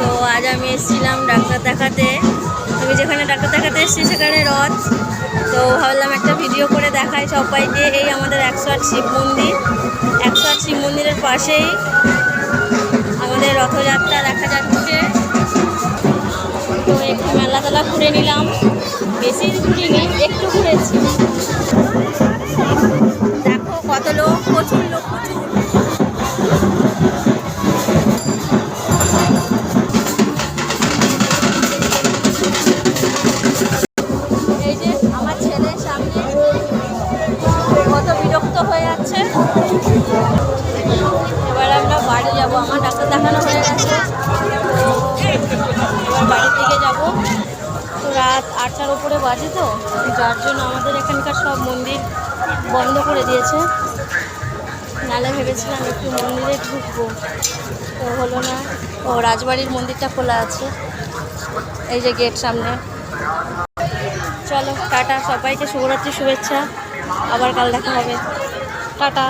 তো আজ আমি এসেছিলাম ডাক্তার দেখাতে। আমি যেখানে ডাক্তার দেখাতে এসেছি সেখানে রথ। তো ভাবলাম একটা ভিডিও করে দেখাই সবাইকে। এই আমাদের 108 শিব মন্দির, 108 শিব মন্দিরের পাশেই আমাদের রথযাত্রা দেখা যাচ্ছে। তো একটু মেলা তেলা ঘুরে নিলাম, বেশি ঘুরিনি, একটু ঘুরেছি। দেখো কত লোক, প্রচুর লোক, প্রচুর। এই যে আমার ছেলের সামনে কত বিরক্ত হয়ে যাচ্ছে। এবার আমরা বাড়ি যাব, আমার ডাক্তার দেখানো হয়ে গেছে। এবার বাড়ির দিকে যাব। তো রাত 8টার উপরে বাজে, তো যার জন্য আমাদের এখানকার সব মন্দির বন্ধ করে দিয়েছে। নালে ভেবেছিলাম একটু মন্দিরে ঢুকবো, তো হলো না। ও রাজবাড়ির মন্দিরটা খোলা আছে, এই যে গেট সামনে। চলো টাটা, সবাইকে শুভরাত্রি শুভেচ্ছা। আবার কাল দেখা হবে, টাটা।